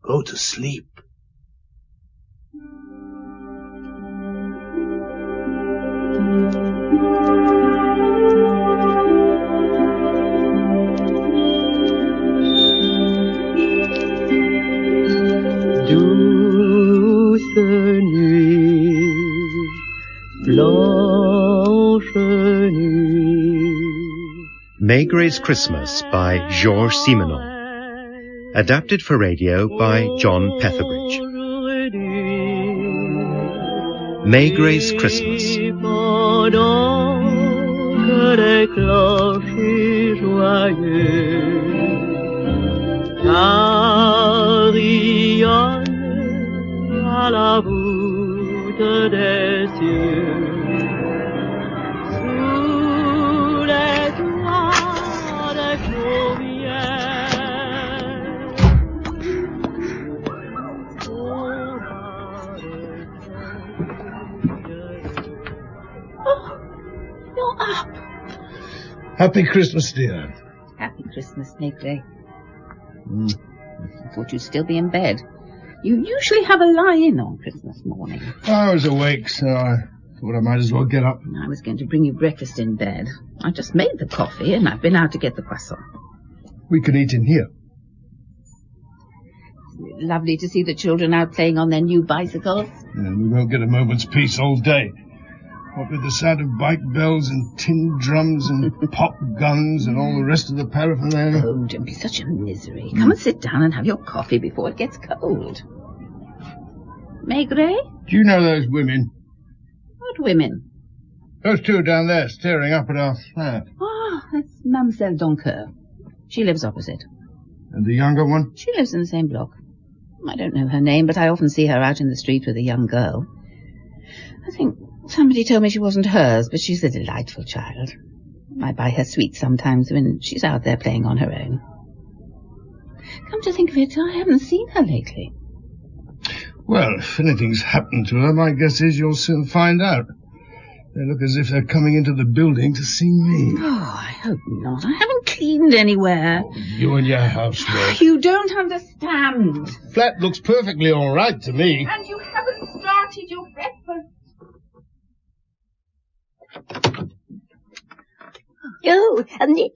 go to sleep. Douce nuit, blanche nuit. Maigray's Christmas by Georges Simenon. Adapted for radio by John Petherbridge. Maigray's Christmas. Pendant que les clochers joyeux carillonnent à la voûte des cieux. Sous les toits des You're up. Happy Christmas, dear. Happy Christmas, Maigray. I thought you'd still be in bed. You usually have a lie-in on Christmas morning. I was awake, so I thought I might as well get up. I was going to bring you breakfast in bed. I just made the coffee and I've been out to get the croissant. We can eat in here. Lovely to see the children out playing on their new bicycles. Yeah, we won't get a moment's peace all day. What with the sound of bike bells and tin drums and pop guns and all the rest of the paraphernalia. Oh, don't be such a misery. Come and sit down and have your coffee before it gets cold. Maigray? Do you know those women? What women? Those two down there staring up at our flat. Ah, that's Mademoiselle Doncoeur. She lives opposite. And the younger one? She lives in the same block. I don't know her name, but I often see her out in the street with a young girl. I think somebody told me she wasn't hers, but she's a delightful child. I buy her sweets sometimes when she's out there playing on her own. Come to think of it, I haven't seen her lately. Well, if anything's happened to her, my guess is you'll soon find out. They look as if they're coming into the building to see me. Oh, I hope not. I haven't cleaned anywhere. Oh, you and your housework. You don't understand. Flat looks perfectly all right to me. And you haven't started your breakfast. Oh,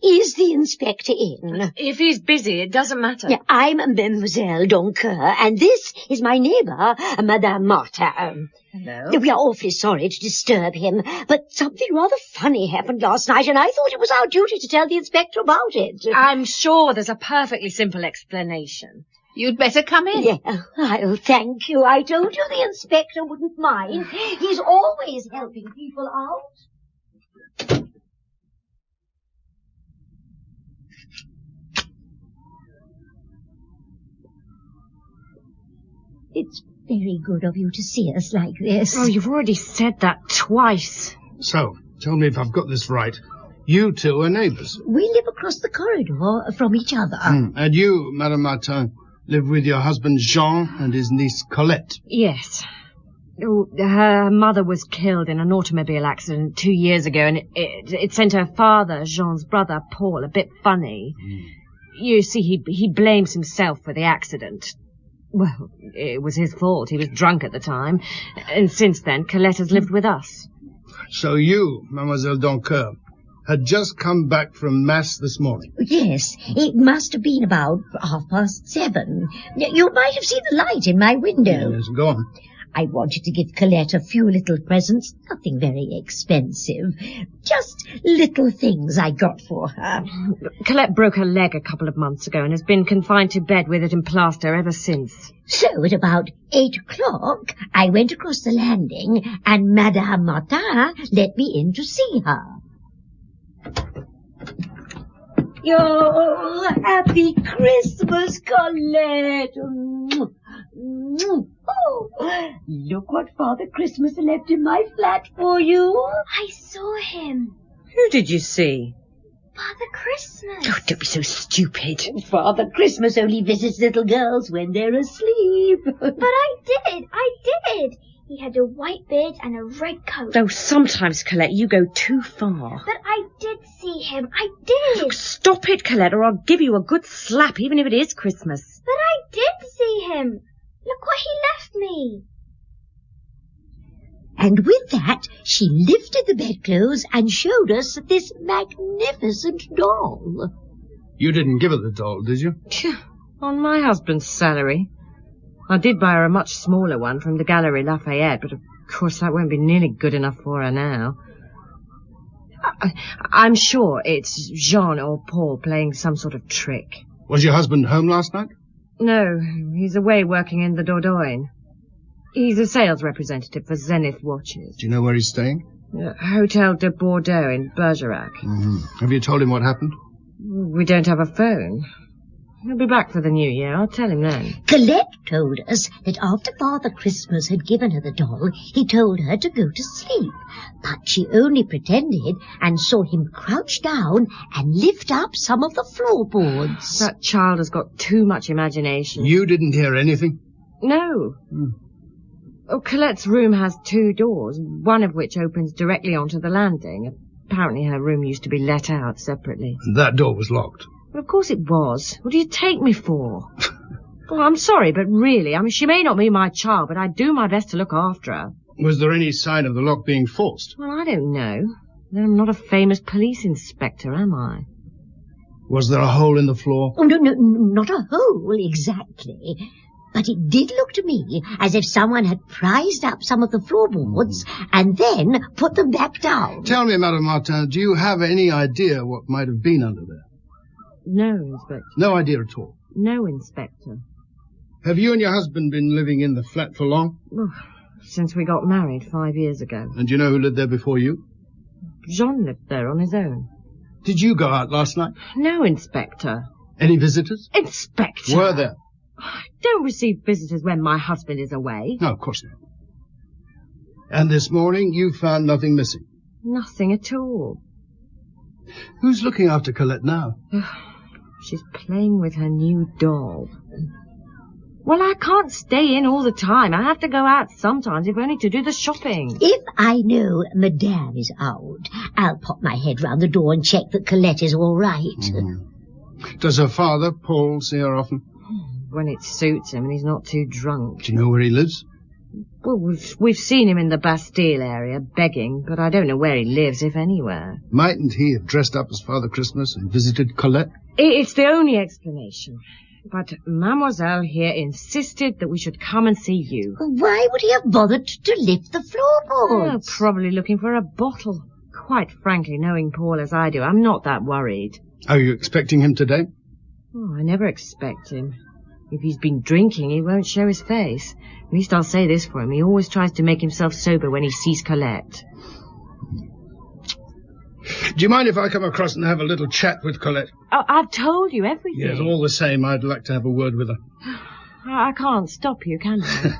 is the inspector in? If he's busy, it doesn't matter. Yeah, I'm Mademoiselle Doncoeur, and this is my neighbour, Madame Martin. Hello. We are awfully sorry to disturb him, but something rather funny happened last night, and I thought it was our duty to tell the inspector about it. I'm sure there's a perfectly simple explanation. You'd better come in. Yeah, oh, thank you. I told you the inspector wouldn't mind. He's always helping people out. It's very good of you to see us like this. Oh, you've already said that twice. So, tell me if I've got this right. You two are neighbours. We live across the corridor from each other. And you, Madame Martin, live with your husband Jean and his niece Colette. Yes. Oh, her mother was killed in an automobile accident 2 years ago, and it sent her father, Jean's brother, Paul, a bit funny. You see, he blames himself for the accident. Well, it was his fault. He was drunk at the time. And since then, Colette has lived with us. So you, Mademoiselle Doncoeur, had just come back from Mass this morning. Yes, it must have been about 7:30. You might have seen the light in my window. Yes, go on. I wanted to give Colette a few little presents, nothing very expensive. Just little things I got for her. Colette broke her leg a couple of months ago and has been confined to bed with it in plaster ever since. So at about 8 o'clock, I went across the landing and Madame Martin let me in to see her. Yo, happy Christmas, Colette. Oh, look what Father Christmas left in my flat for you. I saw him. Who did you see? Father Christmas. Oh, don't be so stupid. Father Christmas only visits little girls when they're asleep. But I did. He had a white beard and a red coat. Oh, sometimes, Colette, you go too far. But I did see him. I did. Look, stop it, Colette, or I'll give you a good slap, even if it is Christmas. But I did see see him. Look what he left me. And with that, she lifted the bedclothes and showed us this magnificent doll. You didn't give her the doll, did you? On my husband's salary. I did buy her a much smaller one from the Galerie Lafayette, but of course that won't be nearly good enough for her now. I'm sure it's Jean or Paul playing some sort of trick. Was your husband home last night? No, he's away working in the Dordogne. He's a sales representative for Zenith Watches. Do you know where he's staying? Hotel de Bordeaux in Bergerac. Mm-hmm. Have you told him what happened? We don't have a phone. He'll be back for the new year. I'll tell him then. Colette told us that after Father Christmas had given her the doll, he told her to go to sleep. But she only pretended and saw him crouch down and lift up some of the floorboards. That child has got too much imagination. You didn't hear anything? No. Oh, Colette's room has 2 doors, one of which opens directly onto the landing. Apparently her room used to be let out separately. And that door was locked? Well, of course it was. What do you take me for? Well, I'm sorry, but really, she may not be my child, but I do my best to look after her. Was there any sign of the lock being forced? Well, I don't know. I'm not a famous police inspector, am I? Was there a hole in the floor? Oh, no, not a hole exactly. But it did look to me as if someone had prized up some of the floorboards and then put them back down. Tell me, Madame Martin, do you have any idea what might have been under there? No, Inspector. No idea at all? No, Inspector. Have you and your husband been living in the flat for long? Oh, since we got married 5 years ago. And do you know who lived there before you? Jean lived there on his own. Did you go out last night? No, Inspector. Any visitors? Inspector! Were there? I don't receive visitors when my husband is away. No, of course not. And this morning you found nothing missing? Nothing at all. Who's looking after Colette now? She's playing with her new doll. Well, I can't stay in all the time. I have to go out sometimes, if only to do the shopping. If I know Madame is out, I'll pop my head round the door and check that Colette is all right. Mm-hmm. Does her father, Paul, see her often? When it suits him and he's not too drunk. Do you know where he lives? Well, we've seen him in the Bastille area, begging, but I don't know where he lives, if anywhere. Mightn't he have dressed up as Father Christmas and visited Colette? It's the only explanation. But Mademoiselle here insisted that we should come and see you. Why would he have bothered to lift the floorboards? Oh, probably looking for a bottle. Quite frankly, knowing Paul as I do, I'm not that worried. Are you expecting him today? Oh, I never expect him. If he's been drinking, he won't show his face. At least I'll say this for him. He always tries to make himself sober when he sees Colette. Do you mind if I come across and have a little chat with Colette? Oh, I've told you everything. Yes, all the same, I'd like to have a word with her. I can't stop you, can I?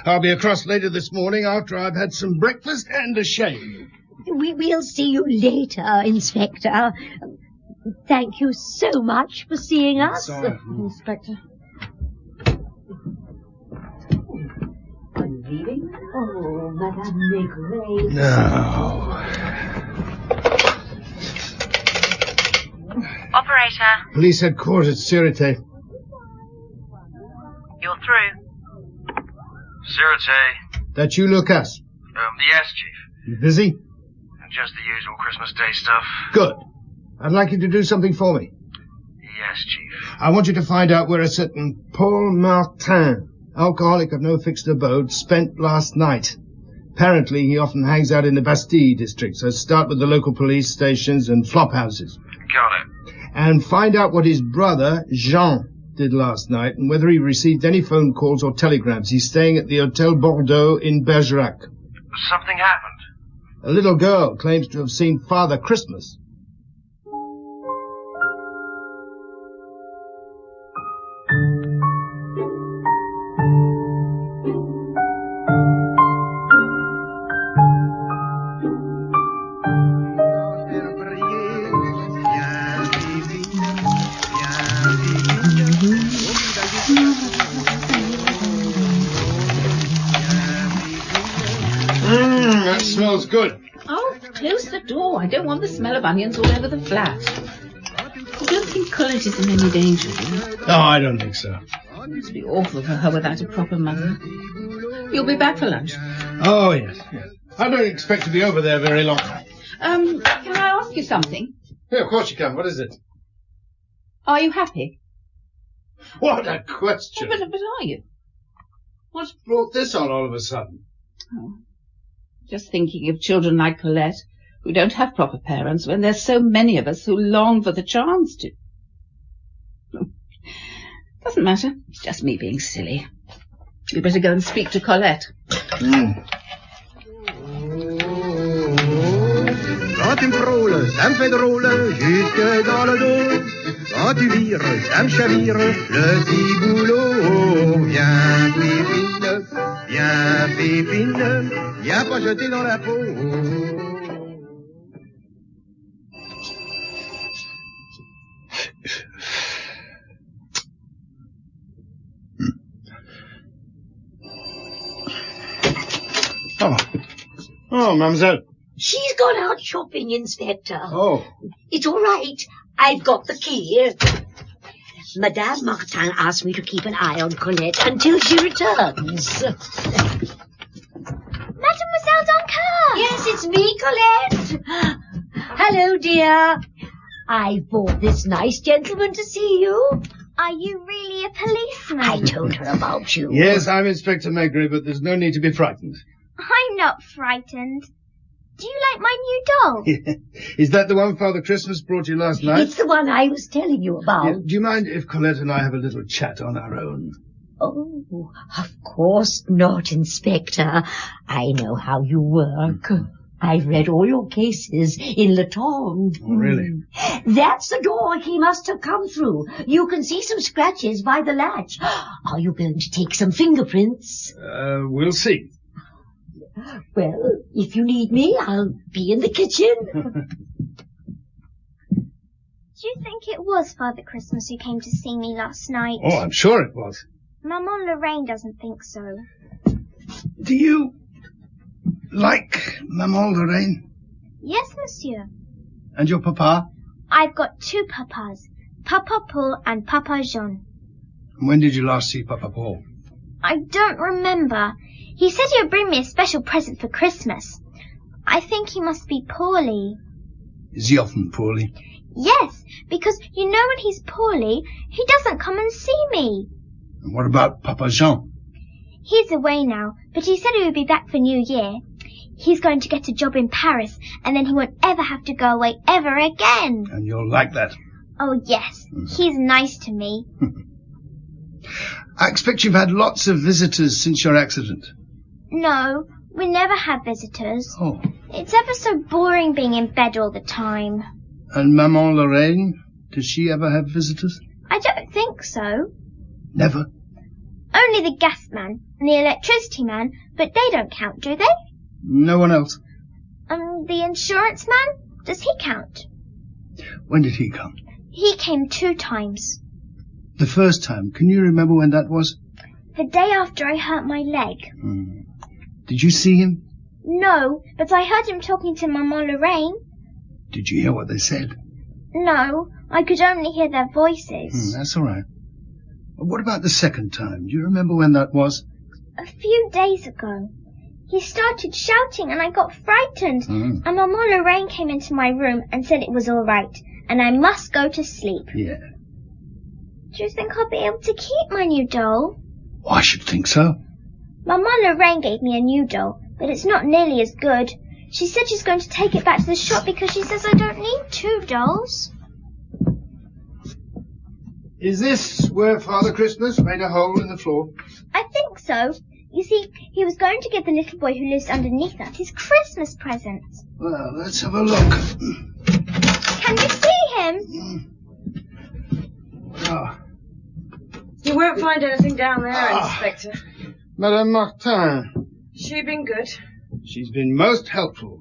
I'll be across later this morning after I've had some breakfast and a shave. We'll see you later, Inspector. Thank you so much for seeing us. Sorry. Inspector. Are you leaving? Oh, Madame Maigret. No. Operator, Police headquarters, Sûreté. you're through. Sûreté. That you, Lucas? Yes, Chief. You busy? Just the usual Christmas Day stuff. Good. I'd like you to do something for me. Yes, Chief. I want you to find out where a certain Paul Martin, alcoholic of no fixed abode, spent last night. Apparently, he often hangs out in the Bastille district, so start with the local police stations and flop houses. Got it. And find out what his brother, Jean, did last night, and whether he received any phone calls or telegrams. He's staying at the Hotel Bordeaux in Bergerac. Something happened. A little girl claims to have seen Father Christmas. That smells good. Oh, close the door. I don't want the smell of onions all over the flat. Don't think Colette is in any danger, do you? No, I don't think so. It must be awful for her without a proper mother. You'll be back for lunch. Oh, yes. I don't expect to be over there very long. Can I ask you something? Yeah, of course you can. What is it? Are you happy? What a question. But are you? What's brought this on all of a sudden? Oh, just thinking of children like Colette, who don't have proper parents, when there's so many of us who long for the chance to. Doesn't matter. It's just me being silly. You'd better go and speak to Colette. Quand tu me frôles, ça me fait drôle, jusque dans le dos. Quand tu vires, ça me chavire, le petit boulot. Viens, pépine, viens pas jeter dans la peau. Oh, mademoiselle. She's gone out shopping, Inspector. Oh. It's all right. I've got the key. Madame Martin asked me to keep an eye on Colette until she returns. Mademoiselle Doncoeur! Yes, it's me, Colette. Hello, dear. I brought this nice gentleman to see you. Are you really a policeman? I told her about you. Yes, I'm Inspector Maigret, but there's no need to be frightened. I'm not frightened. Do you like my new doll? Is that the one Father Christmas brought you last night? It's the one I was telling you about. Yeah, do you mind if Colette and I have a little chat on our own? Oh, of course not, Inspector. I know how you work. I've read all your cases in Le Temps. Oh, really? That's the door he must have come through. You can see some scratches by the latch. Are you going to take some fingerprints? We'll see. Well, if you need me, I'll be in the kitchen. Do you think it was Father Christmas who came to see me last night? Oh, I'm sure it was. Maman Lorraine doesn't think so. Do you like Maman Lorraine? Yes, monsieur. And your papa? I've got two papas, Papa Paul and Papa Jean. When did you last see Papa Paul? I don't remember. He said he would bring me a special present for Christmas. I think he must be poorly. Is he often poorly? Yes, because you know when he's poorly, he doesn't come and see me. And what about Papa Jean? He's away now, but he said he would be back for New Year. He's going to get a job in Paris, and then he won't ever have to go away ever again. And you'll like that? Oh, yes. He's nice to me. I expect you've had lots of visitors since your accident. No, we never have visitors. Oh. It's ever so boring being in bed all the time. And Maman Lorraine, does she ever have visitors? I don't think so. Never? Only the gas man and the electricity man, but they don't count, do they? No one else? The insurance man? Does he count? When did he come? He came 2 times. The first time, can you remember when that was? The day after I hurt my leg. Did you see him? No, but I heard him talking to Maman Lorraine. Did you hear what they said? No, I could only hear their voices. That's all right. What about the second time? Do you remember when that was? A few days ago. He started shouting and I got frightened. And Maman Lorraine came into my room and said it was all right and I must go to sleep. Yeah. Do you think I'll be able to keep my new doll? Oh, I should think so. Maman Lorraine gave me a new doll, but it's not nearly as good. She said she's going to take it back to the shop because she says I don't need 2 dolls. Is this where Father Christmas made a hole in the floor? I think so. You see, he was going to give the little boy who lives underneath us his Christmas present. Well, let's have a look. Can you see him? Oh. You won't find anything down there, Inspector. Madame Martin. She's been good. She's been most helpful.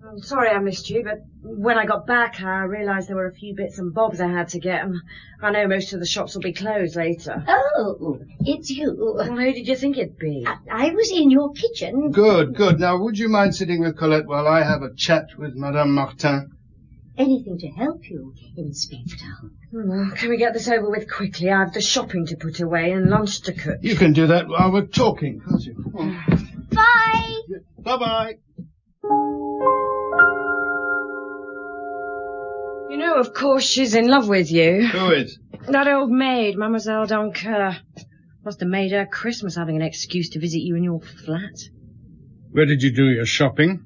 I'm sorry I missed you, but when I got back, I realised there were a few bits and bobs I had to get, and I know most of the shops will be closed later. Oh, it's you. Well, who did you think it'd be? I was in your kitchen. Good, good. Now, would you mind sitting with Colette while I have a chat with Madame Martin? anything to help you, Inspector? Well, can we get this over with quickly? I've the shopping to put away and lunch to cook. You can do that while we're talking, can't you? Bye. Bye-bye. You know, of course, she's in love with you. Who is? That old maid, Mademoiselle Doncoeur. Must have made her Christmas having an excuse to visit you in your flat. Where did you do your shopping?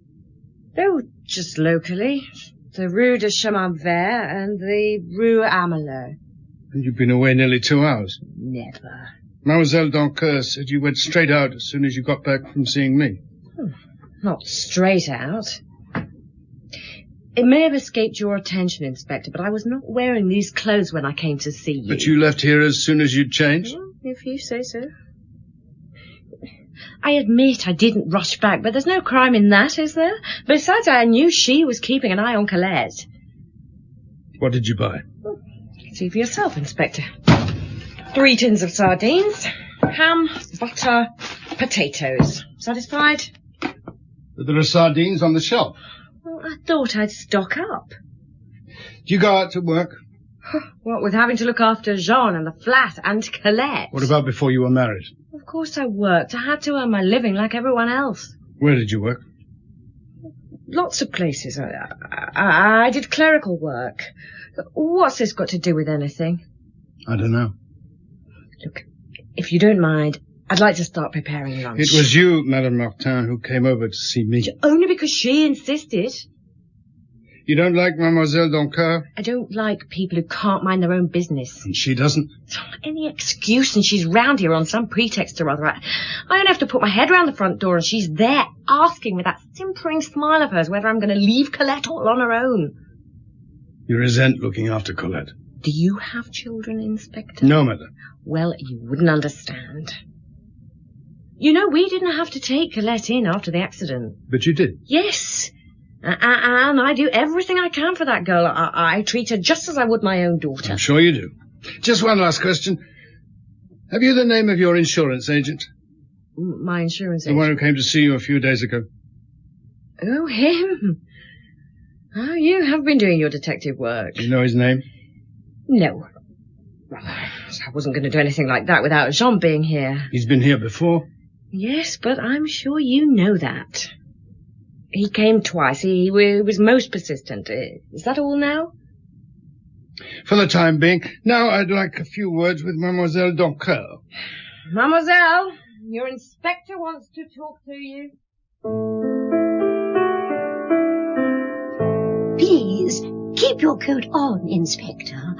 Oh, just locally. The Rue de Chemin Vert and the Rue Amelot. And you've been away nearly 2 hours. Never. Mademoiselle Doncoeur said you went straight out as soon as you got back from seeing me. Not straight out. It may have escaped your attention, Inspector, but I was not wearing these clothes when I came to see you. But you left here as soon as you'd changed? Well, if you say so. I admit I didn't rush back, but there's no crime in that, is there? Besides, I knew she was keeping an eye on Colette. What did you buy? See for yourself, Inspector. 3 tins of sardines, ham, butter, potatoes. Satisfied? There are sardines on the shelf. Well, I thought I'd stock up. Do you go out to work? What with having to look after Jean and the flat and Colette? What about before you were married? Of course I worked. I had to earn my living like everyone else. Where did you work? Lots of places. I did clerical work. What's this got to do with anything? I don't know. Look, if you don't mind, I'd like to start preparing lunch. It was you, Madame Martin, who came over to see me. Only because she insisted. You don't like Mademoiselle Doncoeur? I don't like people who can't mind their own business. And she doesn't? Any excuse and she's round here on some pretext or other. I only have to put my head round the front door and she's there asking with that simpering smile of hers whether I'm going to leave Colette all on her own. You resent looking after Colette. Do you have children, Inspector? No, madam. Well, you wouldn't understand. You know, we didn't have to take Colette in after the accident. But you did? Yes. And I do everything I can for that girl. I treat her just as I would my own daughter. I'm sure you do. Just one last question. Have you the name of your insurance agent? My insurance agent? agent? The one who came to see you a few days ago. Oh, him. Oh, you have been doing your detective work. Do you know his name? No. I wasn't going to do anything like that without Jean being here. He's been here before? Yes, but I'm sure you know that. He came twice. He was most persistent. Is that all now? For the time being. Now I'd like a few words with Mademoiselle Doncoeur. Mademoiselle, your inspector wants to talk to you. Please, keep your coat on, Inspector.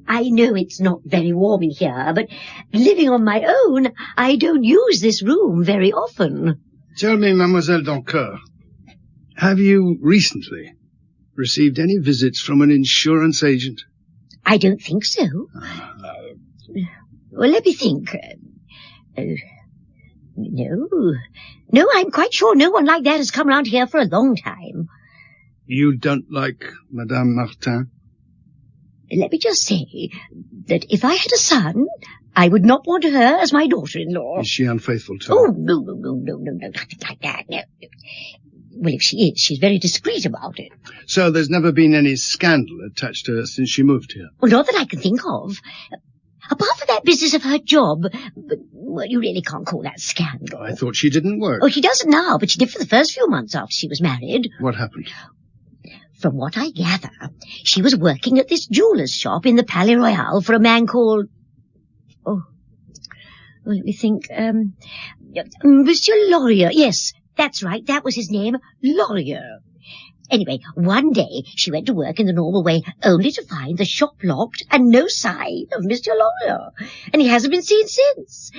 I know it's not very warm in here, but living on my own, I don't use this room very often. Tell me, Mademoiselle Doncoeur, have you recently received any visits from an insurance agent? I don't think so. Well, let me think. No, I'm quite sure no one like that has come around here for a long time. You don't like Madame Martin? Let me just say that if I had a son, I would not want her as my daughter-in-law. Is she unfaithful to Oh, her? no, nothing like that, no. Well, if she is, she's very discreet about it. So there's never been any scandal attached to her since she moved here? Well, not that I can think of. Apart from that business of her job, but, well, you really can't call that scandal. I thought she didn't work. Oh, she doesn't now, but she did for the first few months after she was married. What happened? From what I gather, she was working at this jeweller's shop in the Palais Royal for a man called... Oh, let me think. Monsieur Laurier. Yes, that's right. That was his name. Laurier. Anyway, one day she went to work in the normal way, only to find the shop locked and no sign of Mr. Laurier. And he hasn't been seen since.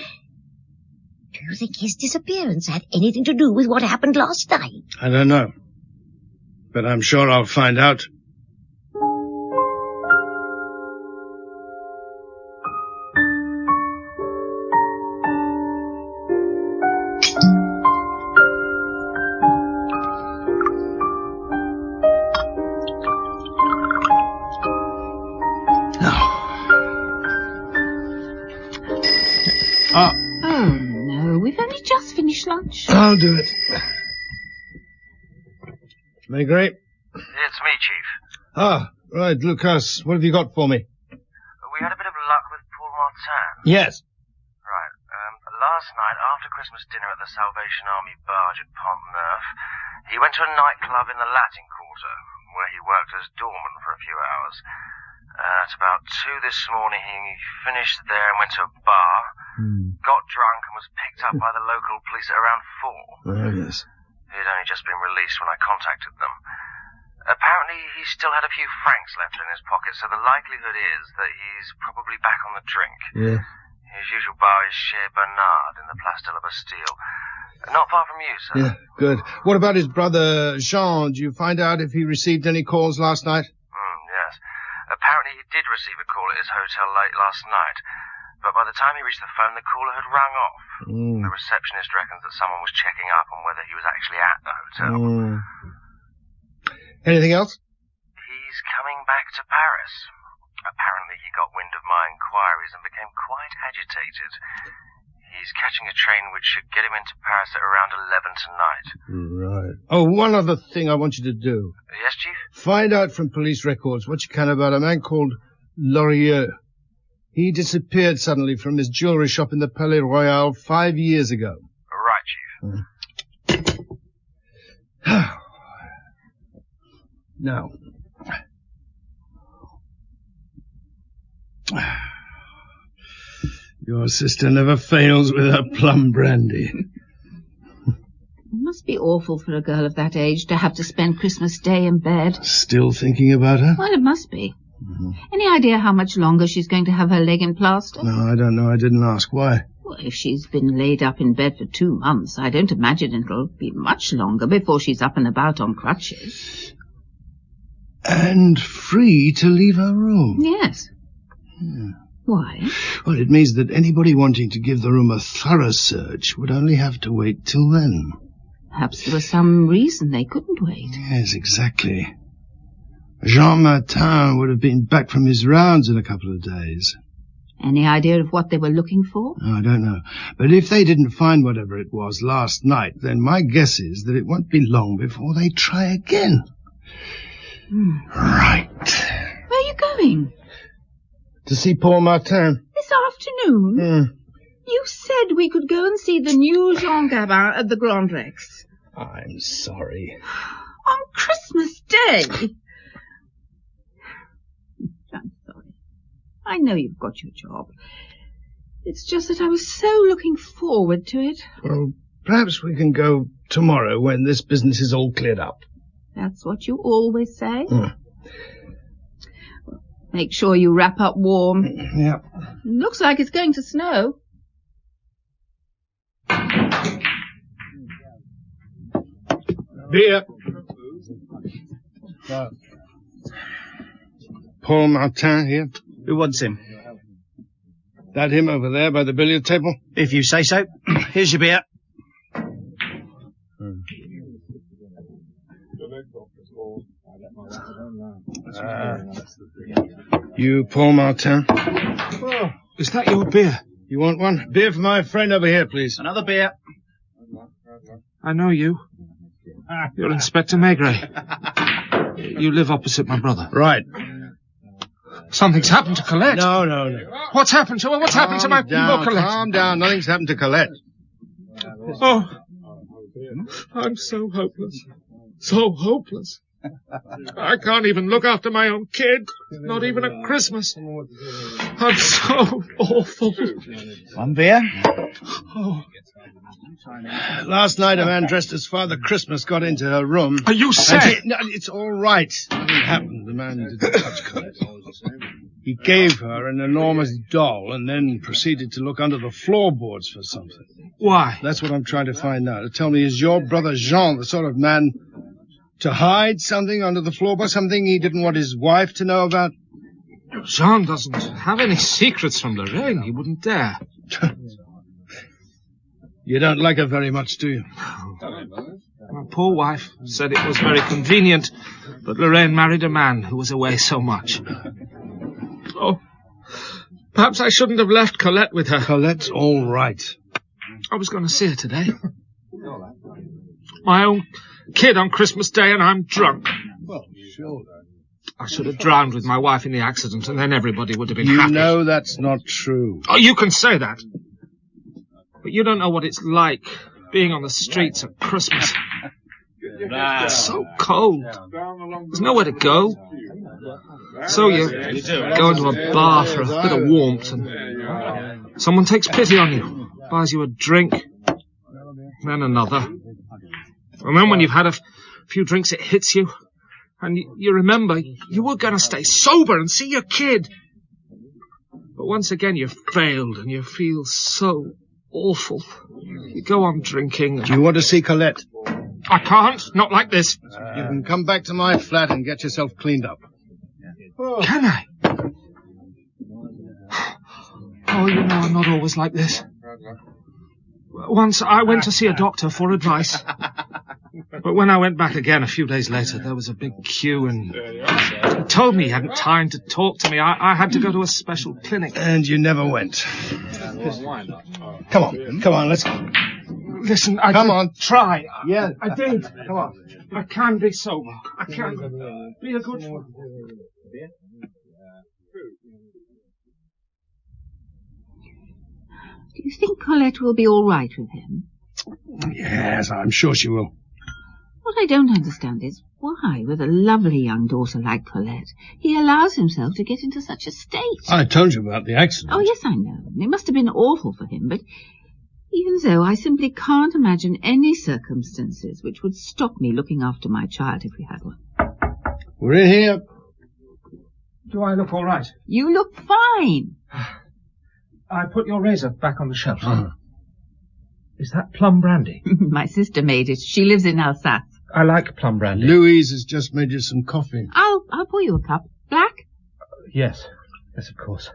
Do you think his disappearance had anything to do with what happened last night? I don't know. But I'm sure I'll find out. Oh, no, we've only just finished lunch. I'll do it. Maigret? It's me, Chief. Ah, right, Lucas. What have you got for me? We had a bit of luck with Paul Martin. Yes. Right. Last night, after Christmas dinner at the Salvation Army barge at Pont Neuf, he went to a nightclub in the Latin Quarter, where he worked as doorman for a few hours. At about 2 this morning, he finished there and went to a bar, got drunk and was picked up by the local police at around 4. Oh, yes. He'd only just been released when I contacted them. Apparently, he still had a few francs left in his pocket, so the likelihood is that he's probably back on the drink. Yeah. His usual bar is Chez Bernard in the Place de la Bastille. Not far from you, sir. Yeah, good. What about his brother, Jean? Did you find out if he received any calls last night? Yes. Apparently he did receive a call at his hotel late last night, but by the time he reached the phone, the caller had rung off. The receptionist reckons that someone was checking up on whether he was actually at the hotel. Anything else? He's coming back to Paris. Apparently he got wind of my inquiries and became quite agitated. He's catching a train which should get him into Paris at around 11 tonight. Right. Oh, one other thing I want you to do. Yes, Chief? Find out from police records what you can about a man called Lorieux. He disappeared suddenly from his jewellery shop in the Palais Royal 5 years ago. Right, Chief. Now. Your sister never fails with her plum brandy. It must be awful for a girl of that age to have to spend Christmas Day in bed. Still thinking about her? Well, it must be. Any idea how much longer she's going to have her leg in plaster? No, I don't know. I didn't ask. Why? Well, if she's been laid up in bed for 2 months, I don't imagine it'll be much longer before she's up and about on crutches. And free to leave her room? Yes. Yeah. Why? Well, it means that anybody wanting to give the room a thorough search would only have to wait till then. Perhaps there was some reason they couldn't wait. Yes, exactly. Jean Martin would have been back from his rounds in a couple of days. Any idea of what they were looking for? I don't know. But if they didn't find whatever it was last night, then my guess is that it won't be long before they try again. Right. Where are you going? To see Paul Martin. This afternoon? You said we could go and see the new Jean Gabin at the Grand Rex. I'm sorry. On Christmas Day? I'm sorry. I know you've got your job. It's just that I was so looking forward to it. Well, perhaps we can go tomorrow when this business is all cleared up. That's what you always say? Well, make sure you wrap up warm. Yeah. Looks like it's going to snow. Beer. Paul Martin here. Who wants him? That him over there by the billiard table? If you say so. Here's your beer. You Paul Martin? Oh, is that your beer? You want one? Beer for my friend over here, please. Another beer. I know you. You're Inspector Maigret. You live opposite my brother. Right. Something's happened to Colette. No. What's happened to her? What's happened to my poor Colette? Calm down. Nothing's happened to Colette. Oh, I'm so hopeless. So hopeless. I can't even look after my own kid. Not even at Christmas. I'm so awful. One beer. Oh. Last night a man dressed as Father Christmas got into her room. You said... No, it's all right. Nothing happened. The man didn't touch Colette. He gave her an enormous doll and then proceeded to look under the floorboards for something. Why? That's what I'm trying to find out. Tell me, is your brother Jean the sort of man to hide something under the floorboard, something he didn't want his wife to know about? Jean doesn't have any secrets from Lorraine. He wouldn't dare. You don't like her very much, do you? My poor wife said it was very convenient that Lorraine married a man who was away so much. Oh, perhaps I shouldn't have left Colette with her. Colette's all right. I was going to see her today. My own kid on Christmas Day, and I'm drunk. Well, sure. I should have drowned with my wife in the accident, and then everybody would have been You happy. know that's not true. Oh, you can say that. But you don't know what it's like being on the streets at Christmas. It's so cold. There's nowhere to go. So you go into a bar for a bit of warmth, and someone takes pity on you, buys you a drink, then another. And then when you've had a few drinks, it hits you, and you remember you were going to stay sober and see your kid. But once again you failed, and you feel so awful. You go on drinking. Do you want to see Colette? I can't. Not like this. You can come back to my flat and get yourself cleaned up. Can I? Oh, you know I'm not always like this. Once I went to see a doctor for advice. But when I went back again a few days later, there was a big queue, and he told me he hadn't time to talk to me. I had to go to a special clinic. And you never went. Come on, let's go. Listen, I Come did on. try. Yeah. I did. Come on. I can be sober. I can be a good one. Do you think Colette will be all right with him? Yes, I'm sure she will. What I don't understand is why, with a lovely young daughter like Colette, he allows himself to get into such a state. I told you about the accident. Oh, yes, I know. It must have been awful for him, but even so, I simply can't imagine any circumstances which would stop me looking after my child if we had one. We're in here. Do I look all right? You look fine. I put your razor back on the shelf. Is that plum brandy? My sister made it. She lives in Alsace. I like plum brandy. Louise has just made you some coffee. I'll pour you a cup. Black? Yes. Yes, of course.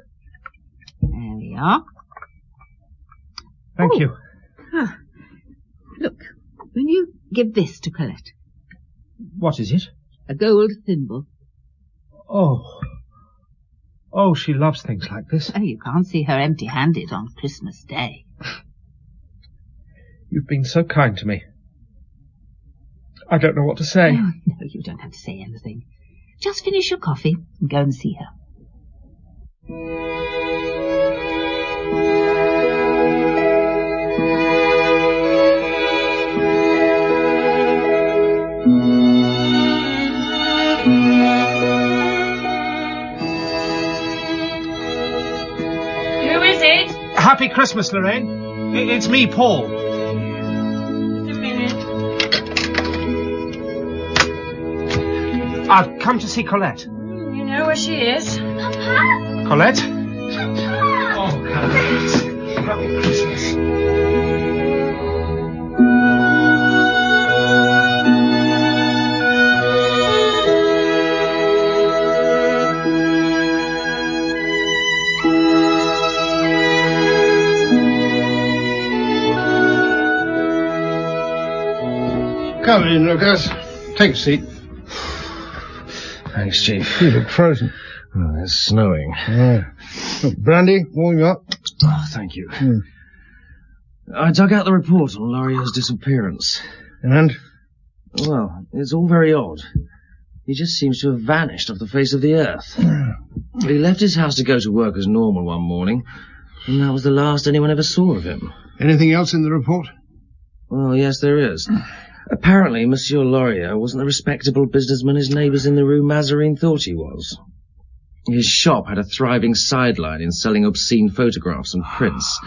There we are. Thank you. Ah. Look, will you give this to Colette? What is it? A gold thimble. Oh, she loves things like this. Oh, you can't see her empty-handed on Christmas Day. You've been so kind to me. I don't know what to say. Oh, no, you don't have to say anything. Just finish your coffee and go and see her. Who is it? Happy Christmas, Lorraine. It's me, Paul. Just a minute. I've come to see Colette. You know where she is? Papa! Colette? Papa! Oh, Colette. Happy Christmas. Come in, Lucas. Take a seat. Thanks, Chief. You look frozen. Oh, it's snowing. Yeah. Look, brandy, warm you up. Oh, thank you. I dug out the report on Lorier's disappearance. And? Well, it's all very odd. He just seems to have vanished off the face of the earth. He left his house to go to work as normal one morning, and that was the last anyone ever saw of him. Anything else in the report? Well, yes, there is. Apparently, Monsieur Laurier wasn't the respectable businessman his neighbours in the Rue Mazarine thought he was. His shop had a thriving sideline in selling obscene photographs and prints,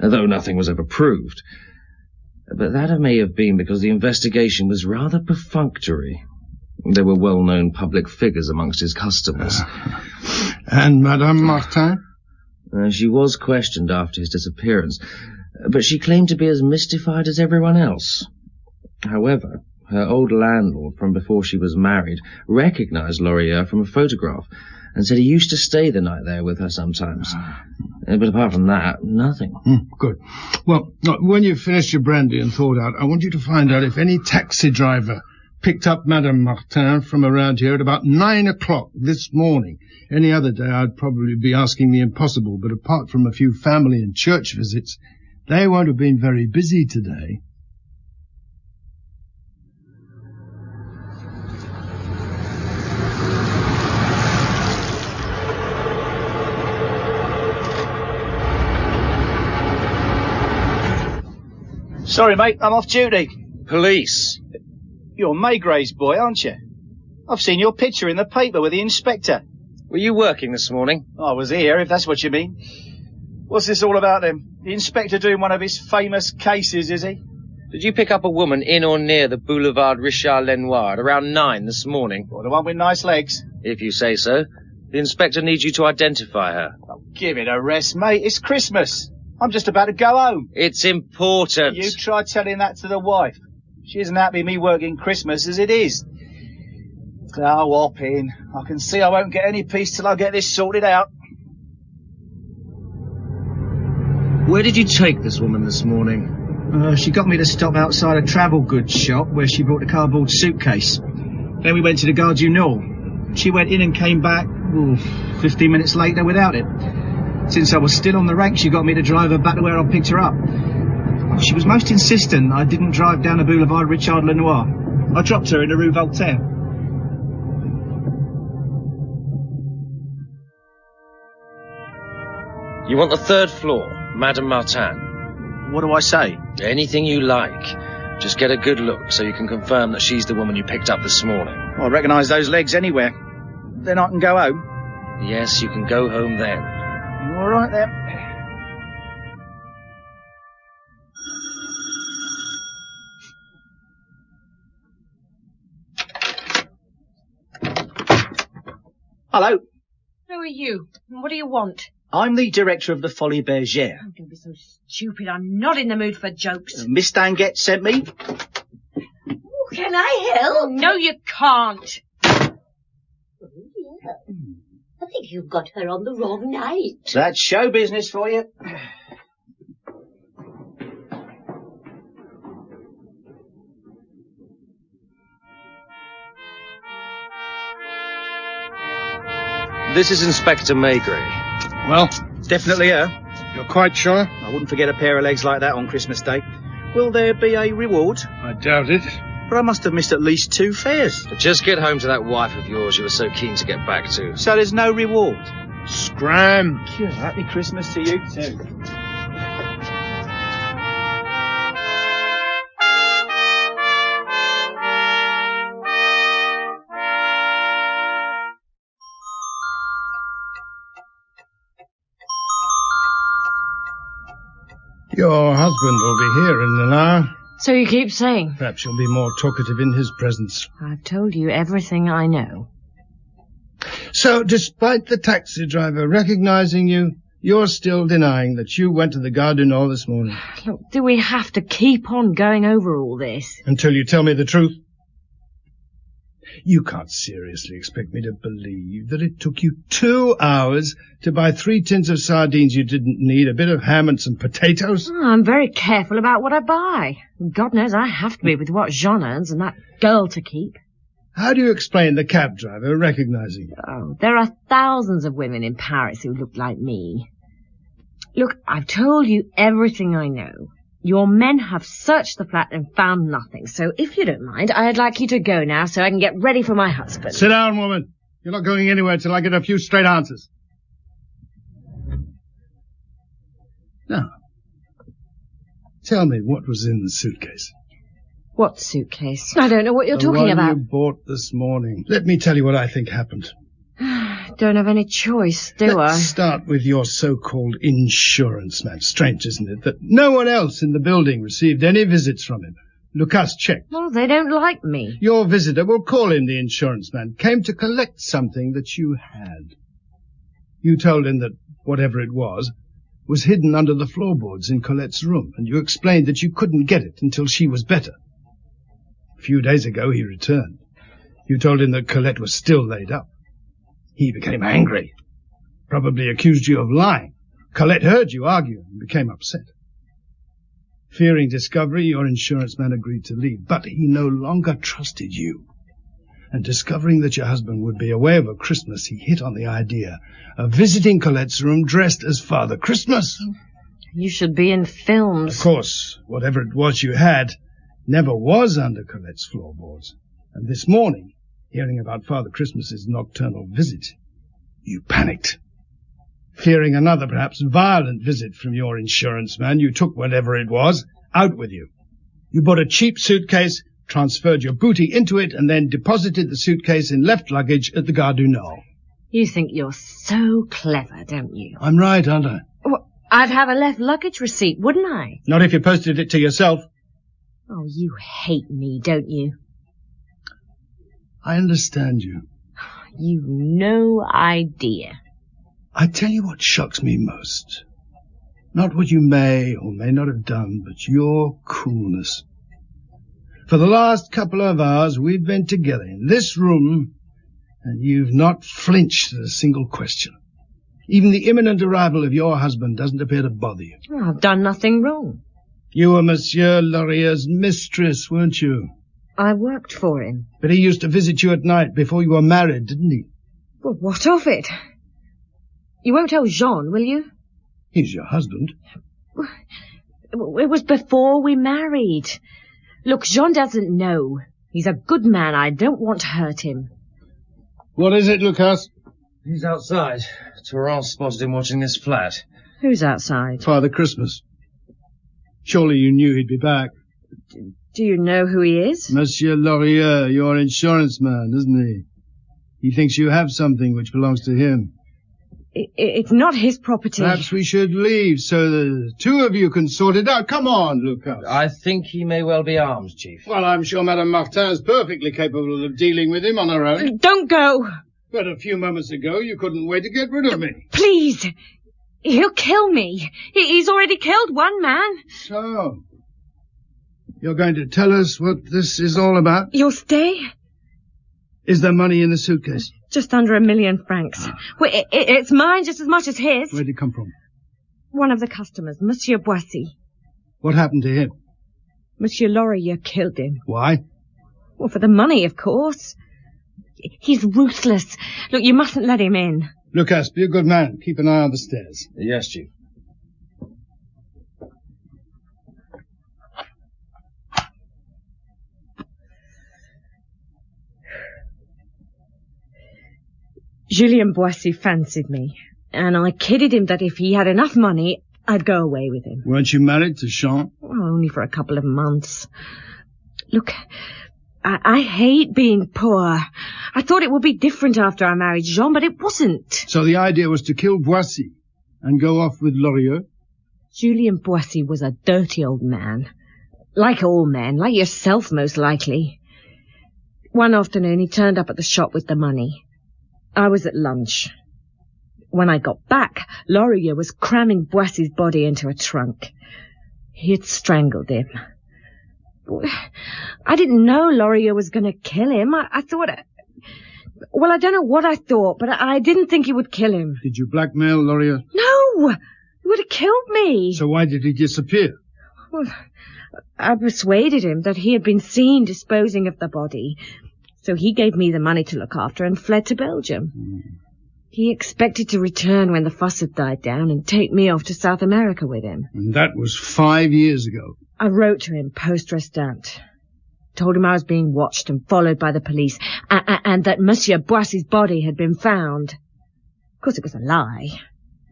though nothing was ever proved. But that may have been because the investigation was rather perfunctory. There were well-known public figures amongst his customers. And Madame Martin? She was questioned after his disappearance, but she claimed to be as mystified as everyone else. However, her old landlord from before she was married recognized Laurier from a photograph and said he used to stay the night there with her sometimes. But apart from that, nothing. Good. Well, when you've finished your brandy and thawed out, I want you to find out if any taxi driver picked up Madame Martin from around here at about 9 o'clock this morning. Any other day I'd probably be asking the impossible, but apart from a few family and church visits, they won't have been very busy today. Sorry, mate, I'm off duty. Police. You're Maygray's boy, aren't you? I've seen your picture in the paper with the inspector. Were you working this morning? I was here, if that's what you mean. What's this all about, then? The inspector doing one of his famous cases, is he? Did you pick up a woman in or near the Boulevard Richard Lenoir at around 9 this morning? Or the one with nice legs? If you say so. The inspector needs you to identify her. Oh, give it a rest, mate. It's Christmas. I'm just about to go home. It's important. You try telling that to the wife. She isn't happy me working Christmas as it is. Oh, hop in. I can see I won't get any peace till I get this sorted out. Where did you take this woman this morning? She got me to stop outside a travel goods shop where she bought a cardboard suitcase. Then we went to the Gare du Nord. She went in and came back 15 minutes later without it. Since I was still on the rank, she got me to drive her back to where I picked her up. She was most insistent I didn't drive down the Boulevard Richard Lenoir. I dropped her in the Rue Voltaire. You want the 3rd floor, Madame Martin. What do I say? Anything you like. Just get a good look so you can confirm that she's the woman you picked up this morning. Well, I recognise those legs anywhere. Then I can go home. Yes, you can go home then. All right, then. Hello. Who are you? And what do you want? I'm the director of the Folies Bergère. Oh, don't be so stupid. I'm not in the mood for jokes. Miss Danget sent me. Oh, can I help? No, you can't. Oh, yeah. I think you've got her on the wrong night. That's show business for you. This is Inspector Maigret. Well, definitely her. You're quite sure? I wouldn't forget a pair of legs like that on Christmas Day. Will there be a reward? I doubt it. But I must have missed at least 2 fares. Just get home to that wife of yours you were so keen to get back to. So there's no reward? Scram! Happy Christmas to you too. Your husband will be here in an hour. So you keep saying. Perhaps you'll be more talkative in his presence. I've told you everything I know. So, despite the taxi driver recognizing you, you're still denying that you went to the Gare du Nord this morning. Look, do we have to keep on going over all this? Until you tell me the truth. You can't seriously expect me to believe that it took you 2 hours to buy 3 tins of sardines you didn't need, a bit of ham and some potatoes? Oh, I'm very careful about what I buy. God knows I have to be with what Jean earns and that girl to keep. How do you explain the cab driver recognizing you? Oh, there are thousands of women in Paris who look like me. Look, I've told you everything I know. Your men have searched the flat and found nothing, so if you don't mind, I'd like you to go now so I can get ready for my husband. Sit down, woman. You're not going anywhere till I get a few straight answers. Now, tell me what was in the suitcase. What suitcase? I don't know what you're the talking one about. you bought this morning. Let me tell you what I think happened. Don't have any choice, do Let's I? start with your so-called insurance man. Strange, isn't it, that no one else in the building received any visits from him? Lucas checked. Well, they don't like me. Your visitor, we'll call him the insurance man, came to collect something that you had. You told him that whatever it was hidden under the floorboards in Colette's room, and you explained that you couldn't get it until she was better. A few days ago he returned. You told him that Colette was still laid up. He became angry, probably accused you of lying. Colette heard you argue and became upset. Fearing discovery, your insurance man agreed to leave, but he no longer trusted you. And discovering that your husband would be away over Christmas, he hit on the idea of visiting Colette's room dressed as Father Christmas. You should be in films. Of course, whatever it was you had never was under Colette's floorboards. And this morning, hearing about Father Christmas's nocturnal visit, you panicked. Fearing another, perhaps violent visit from your insurance man, you took whatever it was out with you. You bought a cheap suitcase, transferred your booty into it, and then deposited the suitcase in left luggage at the Gare du Nord. You think you're so clever, don't you? I'm right, aren't I? Well, I'd have a left luggage receipt, wouldn't I? Not if you posted it to yourself. Oh, you hate me, don't you? I understand you. You've no idea. I tell you what shocks me most. Not what you may or may not have done, but your coolness. For the last couple of hours we've been together in this room, and you've not flinched at a single question. Even the imminent arrival of your husband doesn't appear to bother you. Oh, I've done nothing wrong. You were Monsieur Laurier's mistress, weren't you? I worked for him. But he used to visit you at night before you were married, didn't he? Well, what of it? You won't tell Jean, will you? He's your husband. It was before we married. Look, Jean doesn't know. He's a good man. I don't want to hurt him. What is it, Lucas? He's outside. Terence spotted him watching this flat. Who's outside? Father Christmas. Surely you knew he'd be back. Do you know who he is? Monsieur Laurier, your insurance man, isn't he? He thinks you have something which belongs to him. It's not his property. Perhaps we should leave so the two of you can sort it out. Come on, Lucas. I think he may well be armed, Chief. Well, I'm sure Madame Martin is perfectly capable of dealing with him on her own. Don't go. But a few moments ago, you couldn't wait to get rid of me. Please. He'll kill me. He's already killed one man. So, you're going to tell us what this is all about? You'll stay? Is there money in the suitcase? Just under 1 million francs. Well, it's mine just as much as his. Where did it come from? One of the customers, Monsieur Boissy. What happened to him? Monsieur Laurier killed him. Why? Well, for the money, of course. He's ruthless. Look, you mustn't let him in. Lucas, be a good man. Keep an eye on the stairs. Yes, Chief. Julien Boissy fancied me, and I kidded him that if he had enough money, I'd go away with him. Weren't you married to Jean? Well, only for a couple of months. Look, I hate being poor. I thought it would be different after I married Jean, but it wasn't. So the idea was to kill Boissy and go off with Laurier? Julien Boissy was a dirty old man. Like all men, like yourself most likely. One afternoon he turned up at the shop with the money. I was at lunch. When I got back, Laurier was cramming Boissy's body into a trunk. He had strangled him. I didn't know Laurier was going to kill him. I thought... Well, I don't know what I thought, but I didn't think he would kill him. Did you blackmail Laurier? No! He would have killed me. So why did he disappear? Well, I persuaded him that he had been seen disposing of the body. So he gave me the money to look after and fled to Belgium. He expected to return when the fuss had died down and take me off to South America with him. And that was 5 years ago. I wrote to him post-restant. Told him I was being watched and followed by the police, and that Monsieur Boissy's body had been found. Of course, it was a lie.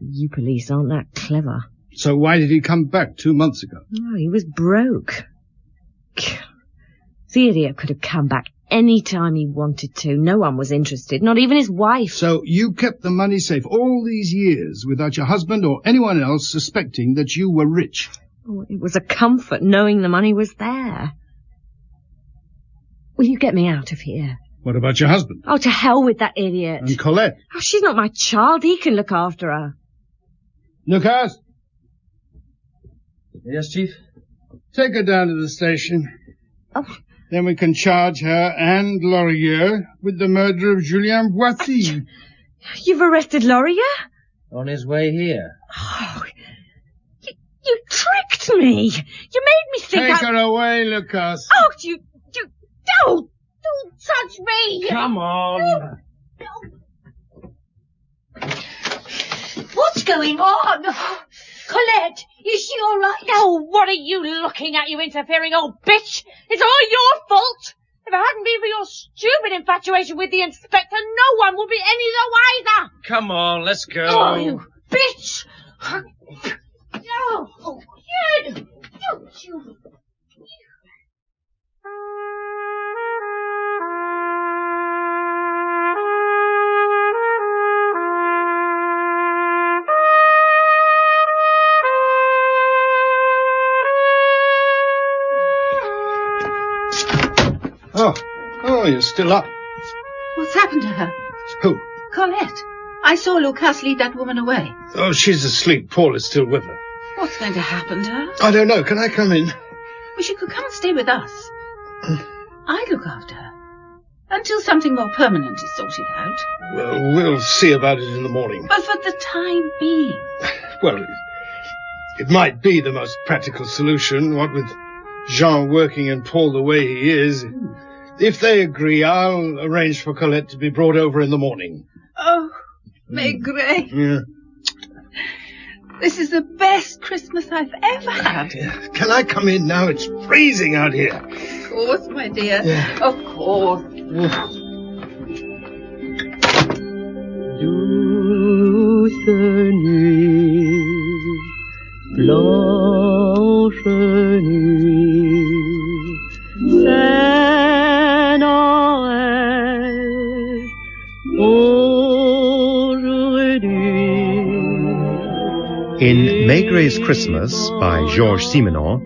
You police aren't that clever. So why did he come back 2 months ago? Oh, he was broke. The idiot could have come back any time he wanted to. No one was interested, not even his wife. So you kept the money safe all these years without your husband or anyone else suspecting that you were rich? Oh, it was a comfort knowing the money was there. Will you get me out of here? What about your husband? Oh, to hell with that idiot. And Colette? Oh, she's not my child. He can look after her. Lucas? Yes, Chief? Take her down to the station. Oh. Then we can charge her and Laurier with the murder of Julien Boissy. You've arrested Laurier? On his way here. Oh, you tricked me. You made me think Take her away, Lucas. Oh, you don't touch me. Come on. What's going on? Colette, is she all right? Oh, what are you looking at, you interfering old bitch? It's all your fault. If it hadn't been for your stupid infatuation with the inspector, no one would be any the wiser. Come on, let's go. Oh, you bitch. Oh, kid. you're still up. What's happened to her? Who? Colette. I saw Lucas lead that woman away. Oh, she's asleep. Paul is still with her. What's going to happen to her? I don't know. Can I come in? Well, she could come and stay with us. I'd look after her. Until something more permanent is sorted out. Well, we'll see about it in the morning. But for the time being. Well, it might be the most practical solution, what with Jean working and Paul the way he is. If they agree, I'll arrange for Colette to be brought over in the morning. Oh, Maigret. Yeah. This is the best Christmas I've ever had. Can I come in now? It's freezing out here. Of course, my dear. Yeah. Of course. Douce nuit, blanche nuit, c'est Noël aujourd'hui. In Maigret's Christmas by Georges Simenon,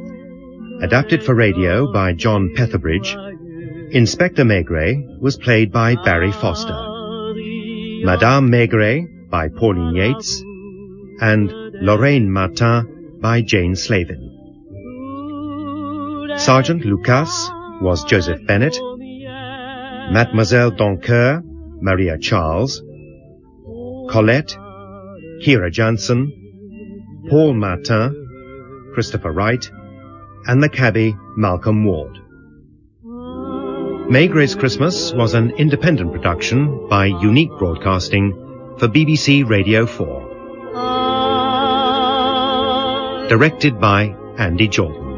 adapted for radio by John Petherbridge, Inspector Maigret was played by Barry Foster, Madame Maigret by Pauline Yates, and Lorraine Martin by Jane Slavin. Sergeant Lucas was Joseph Bennett, Mademoiselle Doncoeur, Maria Charles, Colette, Kira Jansen, Paul Martin, Christopher Wright, and the cabbie Malcolm Ward. Maigret's Christmas was an independent production by Unique Broadcasting for BBC Radio 4. Directed by Andy Jordan.